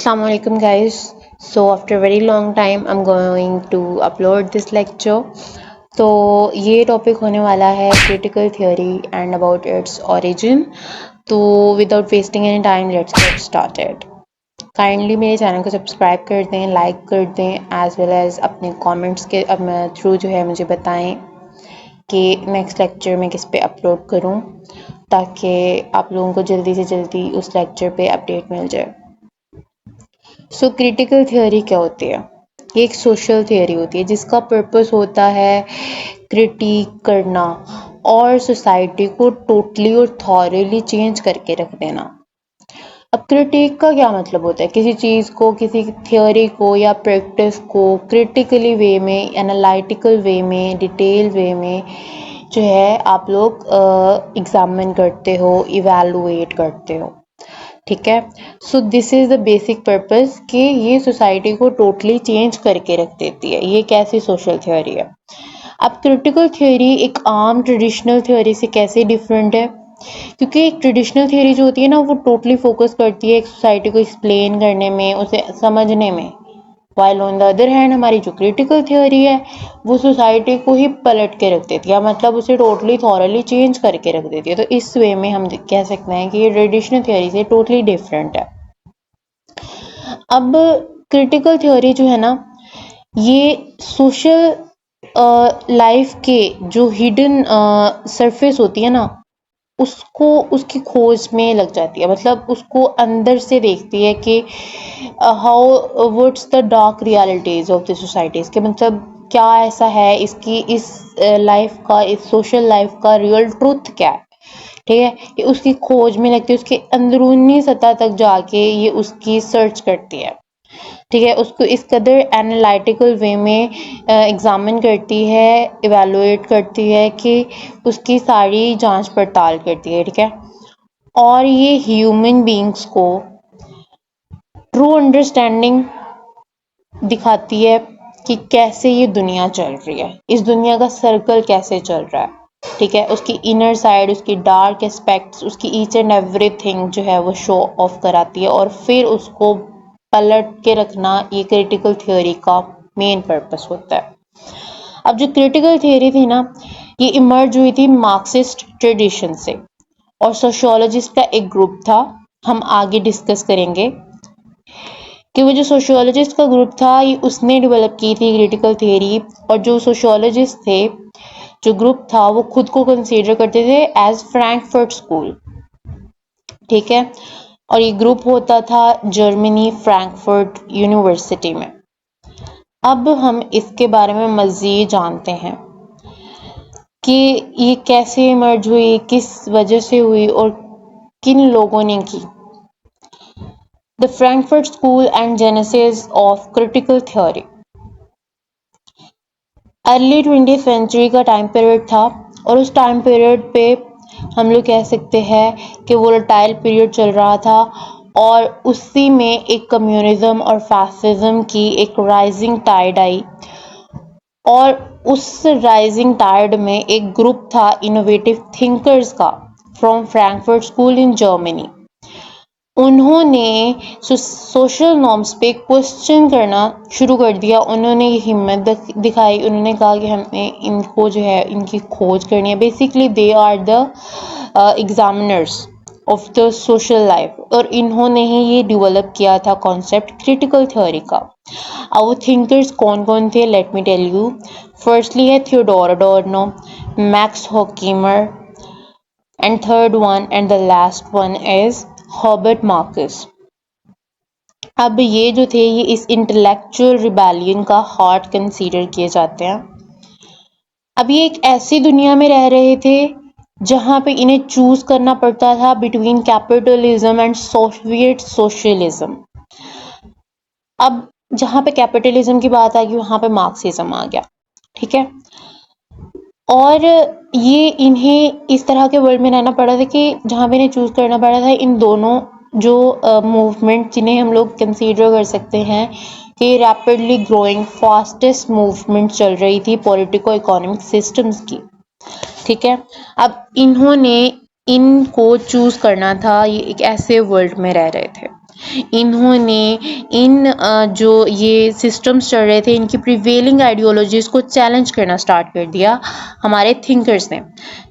Assalamu alaikum guys. So after a very long time I'm going to upload this lecture. तो ये topic होने वाला है critical theory and about its origin. तो without wasting any time let's get started. Kindly मेरे channel को subscribe कर दें, लाइक कर दें, एज वेल एज अपने कमेंट्स के थ्रू जो है मुझे बताएं कि नेक्स्ट लेक्चर में किस पे अपलोड करूं, ताकि आप लोगों को जल्दी से जल्दी उस लेक्चर पे अपडेट मिल जाए. सो क्रिटिकल थियोरी क्या होती है? ये एक सोशल थियोरी होती है जिसका पर्पस होता है क्रिटिक करना और सोसाइटी को टोटली और थॉरली चेंज करके रख देना. अब क्रिटिक का क्या मतलब होता है? किसी चीज़ को, किसी थियोरी को या प्रैक्टिस को क्रिटिकली वे में, एनालिटिकल वे में, डिटेल वे में जो है आप लोग एग्जामिन करते हो, इवैल्यूएट करते हो. ठीक है. So this is the basic purpose कि ये सोसाइटी को टोटली चेंज करके रख देती है. ये कैसी सोशल थ्योरी है? अब क्रिटिकल थ्योरी एक आम ट्रेडिशनल थ्योरी से कैसे डिफरेंट है? क्योंकि एक ट्रेडिशनल थ्योरी जो होती है ना, वो टोटली फोकस करती है एक सोसाइटी को एक्सप्लेन करने में, उसे समझने में. While on the other hand हमारी जो क्रिटिकल थ्योरी है वो सोसाइटी को ही पलट के रख देती है, मतलब उसे टोटली थॉरली चेंज करके रख देती है. तो इस वे में हम कह सकते हैं कि ये ट्रेडिशनल थ्योरी से टोटली डिफरेंट है. अब क्रिटिकल थ्योरी जो है ना, ये सोशल लाइफ के जो हिडन सरफेस होती है ना, उसको उसकी खोज में लग जाती है. मतलब उसको अंदर से देखती है कि how what's the dark realities of the societies, के मतलब क्या ऐसा है इसकी, इस लाइफ का, इस सोशल लाइफ का रियल ट्रूथ क्या है. ठीक है. ये उसकी खोज में लगती है, उसके अंदरूनी सतह तक जाके ये उसकी सर्च करती है. ठीक है. उसको इस कदर एनालिटिकल वे में एग्जामिन करती है, इवैल्यूएट करती है कि उसकी सारी जांच पड़ताल करती है. ठीक है. और ये ह्यूमन बीइंग्स को ट्रू अंडरस्टैंडिंग दिखाती है कि कैसे ये दुनिया चल रही है, इस दुनिया का सर्कल कैसे चल रहा है. ठीक है. उसकी इनर साइड, उसकी डार्क एस्पेक्ट्स, उसकी ईच एंड एवरीथिंग जो है वो शो ऑफ कराती है, और फिर उसको पलट के रखना ये क्रिटिकल थ्योरी का मेन पर्पस होता है. अब जो क्रिटिकल थ्योरी थी ना, ये इमर्ज हुई थी मार्क्सिस्ट ट्रेडिशन से, और सोशियोलॉजिस्ट का एक ग्रुप था. हम आगे डिस्कस करेंगे कि वो जो सोशियोलॉजिस्ट का ग्रुप था ये उसने डेवलप की थी क्रिटिकल थ्योरी. और जो सोशियोलॉजिस्ट थे, जो ग्रुप था, वो खुद को कंसीडर करते थे एज फ्रैंकफर्ट स्कूल. ठीक है. और ये ग्रुप होता था जर्मनी, फ्रैंकफर्ट यूनिवर्सिटी में. अब हम इसके बारे में मज़ीद जानते हैं कि ये कैसे इमर्ज हुई, किस वजह से हुई और किन लोगों ने की. The Frankfurt school and genesis of critical theory. Early 20th century का टाइम पीरियड था, और उस टाइम पीरियड पे हम लोग कह सकते हैं कि वोलेटाइल पीरियड चल रहा था, और उसी में एक कम्युनिज्म और फैसिज्म की एक राइजिंग टाइड आई. और उस राइजिंग टाइड में एक ग्रुप था इनोवेटिव थिंकर्स का from Frankfurt school in Germany. उन्होंने सोशल नॉर्म्स पे क्वेश्चन करना शुरू कर दिया. उन्होंने ये हिम्मत दिखाई. उन्होंने कहा कि हमें इनको जो है इनकी खोज करनी है. Basically they are the examiners of the social life, और इन्होंने ही ये डेवलप किया था कॉन्सेप्ट क्रिटिकल थ्योरी का. अब वो थिंकर्स कौन कौन थे, let me tell you. Firstly है Theodor Adorno, Max Horkheimer, and third one and the last one is Herbert Marcuse. अब ये जो थे, ये इस इंटेलेक्चुअल रिबेलियन का हार्ट कंसीडर किए जाते हैं. अब ये एक ऐसी दुनिया में रह रहे थे जहाँ पे इन्हें चूज करना पड़ता था between capitalism and Soviet socialism. अब जहाँ पे कैपिटलिज्म की बात आ गई, वहाँ पे मार्क्सिज्म आ गया. ठीक है. और ये इन्हें इस तरह के वर्ल्ड में रहना पड़ा था कि जहाँ पे इन्हें चूज करना पड़ा था इन दोनों जो मूवमेंट, जिन्हें हम लोग कंसीडर कर सकते हैं कि रैपिडली ग्रोइंग फास्टेस्ट मूवमेंट चल रही थी पॉलिटिको इकोनॉमिक सिस्टम्स की. ठीक है. अब इन्होंने इनको चूज करना था, ये एक ऐसे वर्ल्ड में रह रहे थे. इन्होंने जो ये सिस्टम्स चल रहे थे, इनकी प्रिवेलिंग आइडियोलॉजीज को चैलेंज करना स्टार्ट कर दिया हमारे थिंकर्स ने,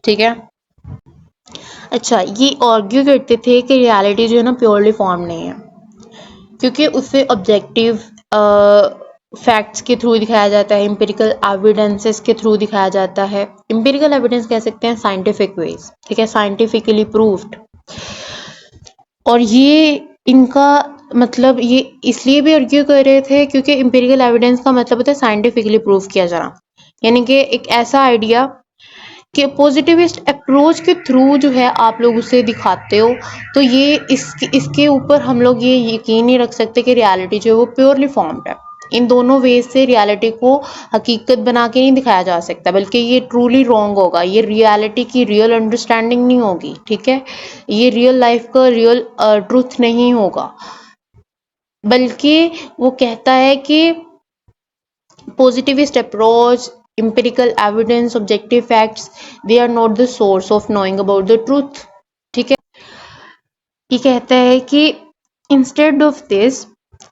ठीक है। अच्छा, ये आर्ग्यू करते थे कि रियलिटी जो है ना प्योरली फॉर्म नहीं है, क्योंकि उसे ऑब्जेक्टिव फैक्ट्स के थ्रू दिखाया जाता है, एम्पिरिकल एविडेंसेस के थ्रू दिखाया जाता है। एम्पिरिकल एविडेंस कह सकते हैं साइंटिफिक वेज, ठीक है, साइंटिफिकली प्रूव्ड। और ये इनका मतलब ये इसलिए भी आर्ग्यू कर रहे थे क्योंकि एम्पिरिकल एविडेंस का मतलब होता है साइंटिफिकली प्रूव किया जाना, यानी कि एक ऐसा आइडिया कि पॉजिटिविस्ट अप्रोच के थ्रू जो है आप लोग उसे दिखाते हो, तो ये इसके ऊपर हम लोग ये यकीन नहीं रख सकते कि रियलिटी जो है वो प्योरली फॉर्म्ड है। इन दोनों वेज से रियलिटी को हकीकत बना के नहीं दिखाया जा सकता, बल्कि ये ट्रूली रॉन्ग होगा, ये रियलिटी की रियल अंडरस्टैंडिंग नहीं होगी, ठीक है, ये रियल लाइफ का रियल ट्रूथ नहीं होगा। बल्कि वो कहता है कि positivist approach, empirical evidence, objective facts, they are not the source of knowing about the truth, ठीक है। ये कहता है कि इंस्टेड ऑफ दिस,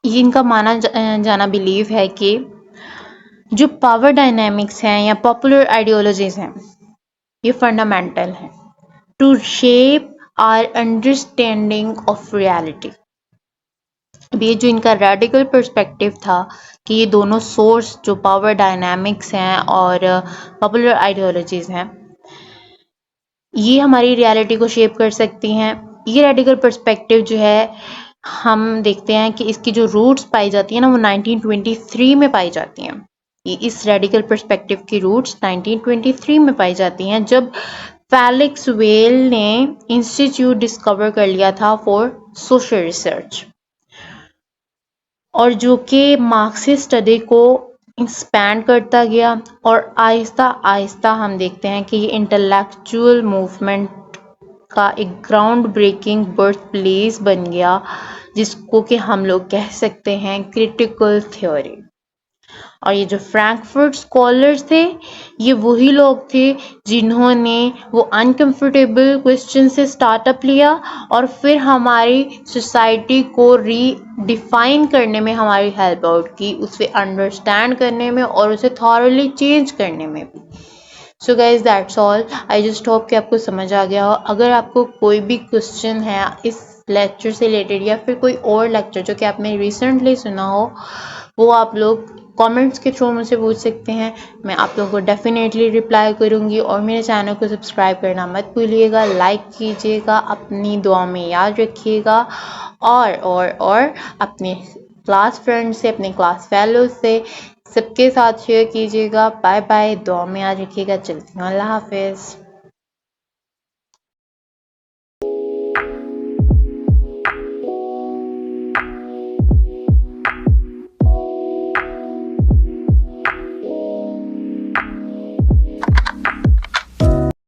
ये इनका माना जाना बिलीव है कि जो पावर डायनामिक्स हैं या पॉपुलर आइडियोलॉजीज हैं, ये फंडामेंटल हैं to shape our understanding of reality. अब ये जो इनका रेडिकल पर्सपेक्टिव था कि ये दोनों सोर्स जो पावर डायनामिक्स हैं और पॉपुलर आइडियोलॉजीज हैं, ये हमारी रियलिटी को शेप कर सकती हैं। ये रेडिकल पर्सपेक्टिव जो है, हम देखते हैं कि इसकी जो रूट्स पाई जाती हैं ना, वो 1923 में पाई जाती हैं। ये इस रेडिकल पर्सपेक्टिव की रूट्स 1923 में पाई जाती हैं, जब फेलिक्स वेल ने इंस्टीट्यूट डिस्कवर कर लिया था फॉर सोशल रिसर्च, और जो कि मार्क्सिस्ट स्टडी को एक्सपैंड करता गया, और आहिस्ता आहिस्ता हम देखते हैं कि ये इंटेलेक्चुअल मूवमेंट का एक ग्राउंड ब्रेकिंग बर्थ प्लेस बन गया, जिसको कि हम लोग कह सकते हैं क्रिटिकल थ्योरी। और ये जो फ्रैंकफर्ट स्कॉलर्स थे, ये वही लोग थे जिन्होंने वो अनकंफर्टेबल क्वेश्चन से स्टार्टअप लिया और फिर हमारी सोसाइटी को रीडिफाइन करने में हमारी हेल्प आउट की, उसे अंडरस्टैंड करने में और उसे थॉरली चेंज करने में भी। So guys that's all, I just hope कि आपको समझ आ गया हो। अगर आपको कोई भी क्वेश्चन है इस लेक्चर से रिलेटेड या फिर कोई और लेक्चर जो कि आपने रिसेंटली सुना हो, वो आप लोग कमेंट्स के थ्रू मुझसे पूछ सकते हैं। मैं आप लोगों को डेफिनेटली रिप्लाई करूँगी, और मेरे चैनल को सब्सक्राइब करना मत भूलिएगा, लाइक कीजिएगा, अपनी दुआ में याद रखिएगा, और अपने क्लास फ्रेंड से, अपने क्लास फेलो से, सबके साथ शेयर कीजिएगा। बाय बाय, दुआ में याद रखिएगा। चलती हूँ, अल्लाह हाफिज़।